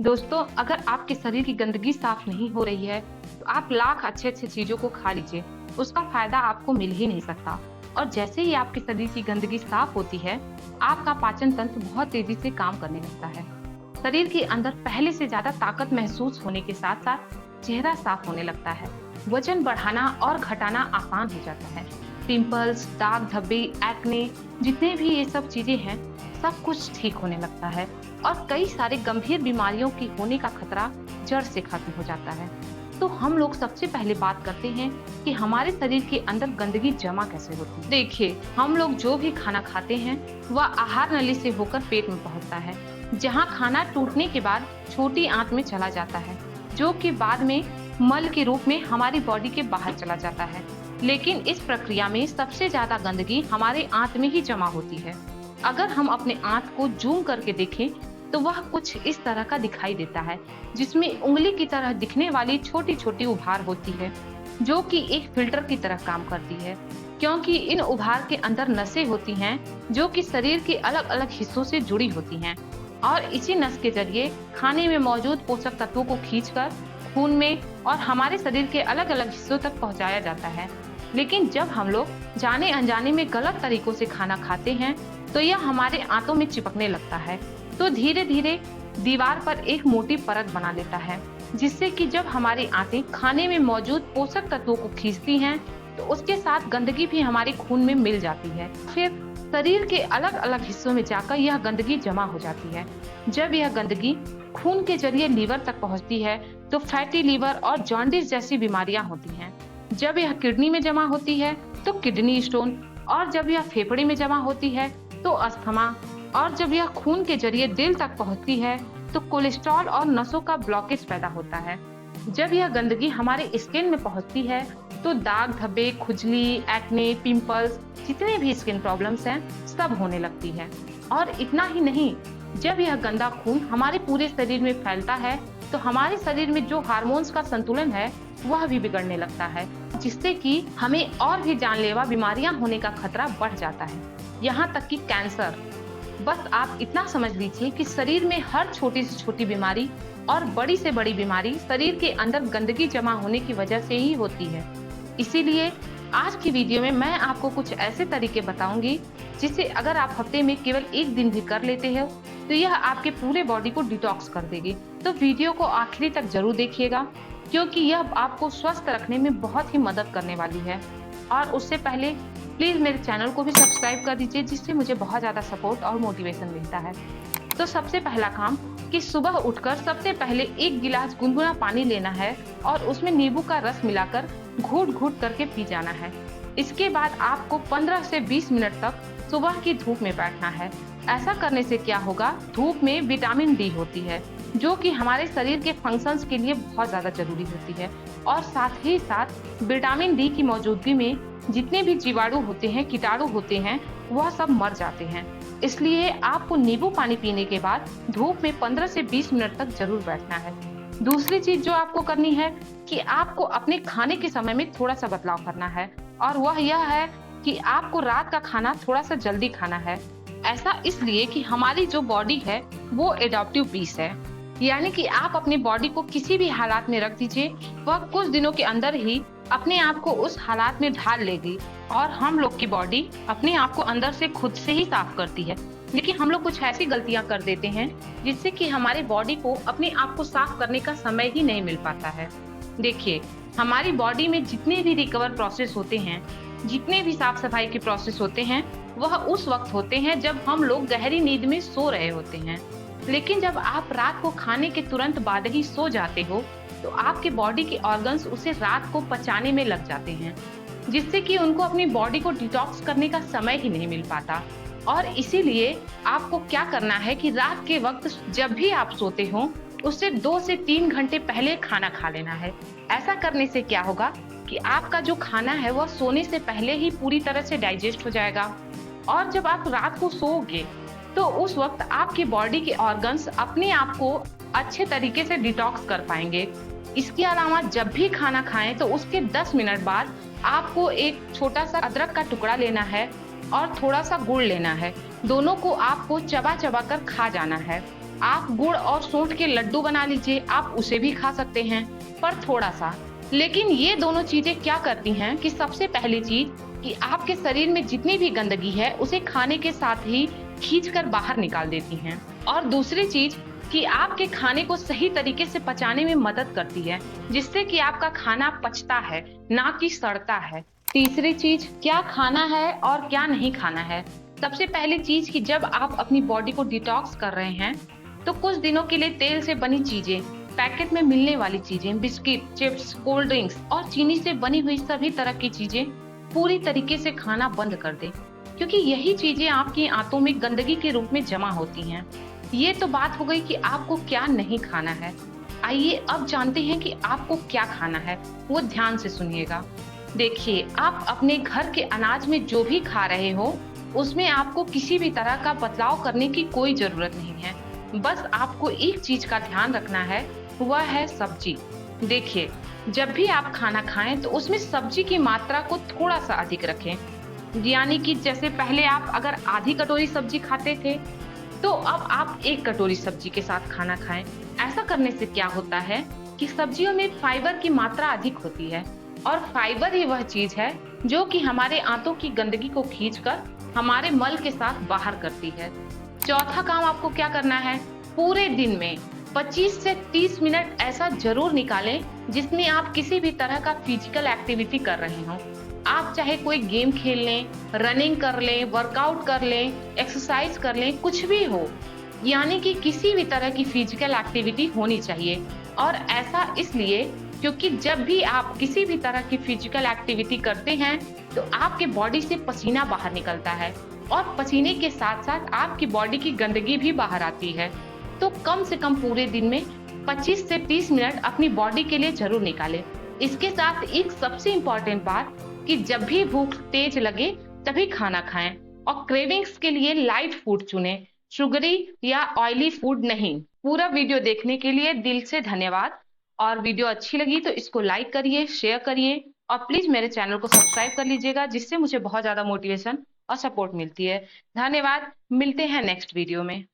दोस्तों, अगर आपके शरीर की गंदगी साफ नहीं हो रही है, तो आप लाख अच्छे-अच्छे चीज़ों को खा लीजिए, उसका फ़ायदा आपको मिल ही नहीं सकता। और जैसे ही आपके शरीर की गंदगी साफ होती है, आपका पाचन तंत्र बहुत तेज़ी से काम करने लगता है। शरीर के अंदर पहले से ज़्यादा ताकत महसूस होने के साथ-साथ चेहरा साफ होने लगता है। वजन बढ़ाना और घटाना आसान हो जाता है। पिंपल्स, दाग धब्बे, एक्ने, जितने भी ये सब चीज़ें हैं, सब कुछ ठीक होने लगता है। और कई सारे गंभीर बीमारियों की होने का खतरा जड़ से खत्म हो जाता है। तो हम लोग सबसे पहले बात करते हैं कि हमारे शरीर के अंदर गंदगी जमा कैसे होती है। देखिए, हम लोग जो भी खाना खाते हैं वह आहार नली से होकर पेट में पहुंचता है, जहां खाना टूटने के बाद छोटी आंत में चला जाता है, जो कि बाद में मल के रूप में हमारी बॉडी के बाहर चला जाता है। लेकिन इस प्रक्रिया में सबसे ज्यादा गंदगी हमारे आंत में ही जमा होती है। अगर हम अपने आंत को जूम करके देखें तो वह कुछ इस तरह का दिखाई देता है, जिसमें उंगली की तरह दिखने वाली छोटी छोटी उभार होती है, जो कि एक फिल्टर की तरह काम करती है, क्योंकि इन उभार के अंदर नसें होती हैं जो कि शरीर के अलग अलग हिस्सों से जुड़ी होती हैं, और इसी नस के जरिए खाने में मौजूद पोषक तत्वों को खींचकर खून में और हमारे शरीर के अलग अलग हिस्सों तक पहुंचाया जाता है। लेकिन जब हम लोग जाने अनजाने में गलत तरीकों से खाना खाते हैं, तो यह हमारे आंतों में चिपकने लगता है, तो धीरे धीरे दीवार पर एक मोटी परत बना लेता है, जिससे कि जब हमारी आंतें खाने में मौजूद पोषक तत्वों को खींचती हैं, तो उसके साथ गंदगी भी हमारे खून में मिल जाती है। फिर शरीर के अलग अलग हिस्सों में जाकर यह गंदगी जमा हो जाती है। जब यह गंदगी खून के जरिए लीवर तक पहुंचती है, तो फैटी लीवर और जॉन्डिस जैसी बीमारियां होती हैं। जब यह किडनी में जमा होती है तो किडनी स्टोन, और जब यह फेफड़े में जमा होती है तो अस्थमा, और जब यह खून के जरिए दिल तक पहुंचती है तो कोलेस्ट्रॉल और नसों का ब्लॉकेज पैदा होता है। जब यह गंदगी हमारे स्किन में पहुंचती है तो दाग धब्बे, खुजली, एक्ने, पिंपल्स, जितने भी स्किन प्रॉब्लम्स हैं, सब होने लगती है। और इतना ही नहीं, जब यह गंदा खून हमारे पूरे शरीर में फैलता है तो हमारे शरीर में जो हार्मोन्स का संतुलन है वह भी बिगड़ने लगता है, जिससे कि हमें और भी जानलेवा बीमारियां होने का खतरा बढ़ जाता है, यहाँ तक कि कैंसर। बस आप इतना समझ लीजिए कि शरीर में हर छोटी से छोटी बीमारी और बड़ी से बड़ी बीमारी शरीर के अंदर गंदगी जमा होने की वजह से ही होती है। इसीलिए आज की वीडियो में मैं आपको कुछ ऐसे तरीके बताऊंगी जिसे अगर आप हफ्ते में केवल एक दिन भी कर लेते हो तो यह आपके पूरे बॉडी को डिटॉक्स कर देगी। तो वीडियो को आखिरी तक जरूर देखिएगा, क्योंकि यह आपको स्वस्थ रखने में बहुत ही मदद करने वाली है। और उससे पहले प्लीज मेरे चैनल को भी सब्सक्राइब कर दीजिए, जिससे मुझे बहुत ज्यादा सपोर्ट और मोटिवेशन मिलता है। तो सबसे पहला काम कि सुबह उठकर सबसे पहले एक गिलास गुनगुना पानी लेना है और उसमें नींबू का रस मिलाकर घूट घूट करके पी जाना है। इसके बाद आपको 15 से 20 मिनट तक सुबह की धूप में बैठना है। ऐसा करने से क्या होगा, धूप में विटामिन डी होती है, जो कि हमारे शरीर के फंक्शंस के लिए बहुत ज्यादा जरूरी होती है। और साथ ही साथ विटामिन डी की मौजूदगी में जितने भी जीवाणु होते हैं, कीटाणु होते हैं, वह सब मर जाते हैं। इसलिए आपको नींबू पानी पीने के बाद धूप में 15 से 20 मिनट तक जरूर बैठना है। दूसरी चीज जो आपको करनी है कि आपको अपने खाने के समय में थोड़ा सा बदलाव करना है, और वह यह है कि आपको रात का खाना थोड़ा सा जल्दी खाना है। ऐसा इसलिए कि हमारी जो बॉडी है वो एडॉप्टिव पीस है, यानी कि आप अपनी बॉडी को किसी भी हालात में रख दीजिए, वह कुछ दिनों के अंदर ही अपने आप को उस हालात में ढाल लेगी। और हम लोग की बॉडी अपने आप को अंदर से खुद से ही साफ करती है, लेकिन हम लोग कुछ ऐसी गलतियां कर देते हैं जिससे कि हमारे बॉडी को अपने आप को साफ करने का समय ही नहीं मिल पाता है। देखिए, हमारी बॉडी में जितने भी रिकवर प्रोसेस होते हैं, जितने भी साफ सफाई के प्रोसेस होते हैं, वह उस वक्त होते हैं जब हम लोग गहरी नींद में सो रहे होते हैं। लेकिन जब आप रात को खाने के तुरंत बाद ही सो जाते हो तो आपके बॉडी के ऑर्गन्स उसे रात को पचाने में लग जाते हैं, जिससे कि उनको अपनी बॉडी को डिटॉक्स करने का समय ही नहीं मिल पाता। और इसीलिए आपको क्या करना है कि रात के वक्त जब भी आप सोते हो उससे 2 से 3 घंटे पहले खाना खा लेना है। ऐसा करने से क्या होगा कि आपका जो खाना है वह सोने से पहले ही पूरी तरह से डाइजेस्ट हो जाएगा, और जब आप रात को सोओगे तो उस वक्त आपकी बॉडी के ऑर्गन्स अपने आप को अच्छे तरीके से डिटॉक्स कर पाएंगे। इसके अलावा जब भी खाना खाएं तो उसके 10 मिनट बाद आपको एक छोटा सा अदरक का टुकड़ा लेना है और थोड़ा सा गुड़ लेना है। दोनों को आपको चबा चबा कर खा जाना है। आप गुड़ और सौंठ के लड्डू बना लीजिए, आप उसे भी खा सकते हैं, पर थोड़ा-सा। लेकिन ये दोनों चीज़ें क्या करती हैं कि सबसे पहली चीज़ कि आपके शरीर में जितनी भी गंदगी है, उसे खाने के साथ ही खींचकर बाहर निकाल देती हैं। और दूसरी चीज़ कि आपके खाने को सही तरीके से पचाने में मदद करती है, जिससे कि आपका खाना पचता है, ना कि सड़ता है। तीसरी चीज़, क्या खाना है और क्या नहीं खाना है। सबसे पहली चीज़ कि जब आप अपनी बॉडी को डिटॉक्स कर रहे हैं, तो कुछ दिनों के लिए तेल से बनी चीजें, पैकेट में मिलने वाली चीजें, बिस्किट, चिप्स, कोल्ड ड्रिंक्स और चीनी से बनी हुई सभी तरह की चीजें पूरी तरीके से खाना बंद कर दें, क्योंकि यही चीजें आपकी आंतों में गंदगी के रूप में जमा होती हैं। ये तो बात हो गई कि आपको क्या नहीं खाना है। आइए अब जानते हैं कि आपको क्या खाना है, वो ध्यान से सुनिएगा। देखिए, आप अपने घर के अनाज में जो भी खा रहे हो, उसमें आपको किसी भी तरह का बदलाव करने की कोई जरूरत नहीं है। बस आपको एक चीज का ध्यान रखना है, वह है सब्जी। देखिए, जब भी आप खाना खाएं तो उसमें सब्जी की मात्रा को थोड़ा सा अधिक रखें। यानी कि जैसे पहले आप अगर आधी कटोरी सब्जी खाते थे, तो अब आप 1 कटोरी सब्जी के साथ खाना खाएं। ऐसा करने से क्या होता है कि सब्जियों में फाइबर की मात्रा अधिक होती है, और फाइबर ही वह चीज है जो कि हमारे आंतों की गंदगी को खींचकर हमारे मल के साथ बाहर करती है। चौथा काम आपको क्या करना है, पूरे दिन में 25 से 30 मिनट ऐसा जरूर निकालें जिसमें आप किसी भी तरह का फिजिकल एक्टिविटी कर रहे हो। आप चाहे कोई गेम खेल लें, रनिंग कर लें, वर्कआउट कर लें, एक्सरसाइज कर लें, कुछ भी हो, यानी कि किसी भी तरह की फिजिकल एक्टिविटी होनी चाहिए। और ऐसा इसलिए क्योंकि जब भी आप किसी भी तरह की फिजिकल एक्टिविटी करते हैं तो आपके बॉडी से पसीना बाहर निकलता है, और पसीने के साथ साथ आपकी बॉडी की गंदगी भी बाहर आती है। तो कम से कम पूरे दिन में 25 से 30 मिनट अपनी बॉडी के लिए जरूर निकालें। इसके साथ एक सबसे इम्पोर्टेंट बात कि जब भी भूख तेज लगे तभी खाना खाएं, और क्रेविंग्स के लिए लाइट फूड चुनें, शुगरी या ऑयली फूड नहीं। पूरा वीडियो देखने के लिए दिल से धन्यवाद। और वीडियो अच्छी लगी तो इसको लाइक करिए, शेयर करिए, और प्लीज मेरे चैनल को सब्सक्राइब कर लीजिएगा, जिससे मुझे बहुत ज्यादा मोटिवेशन और सपोर्ट मिलती है। धन्यवाद, मिलते हैं नेक्स्ट वीडियो में।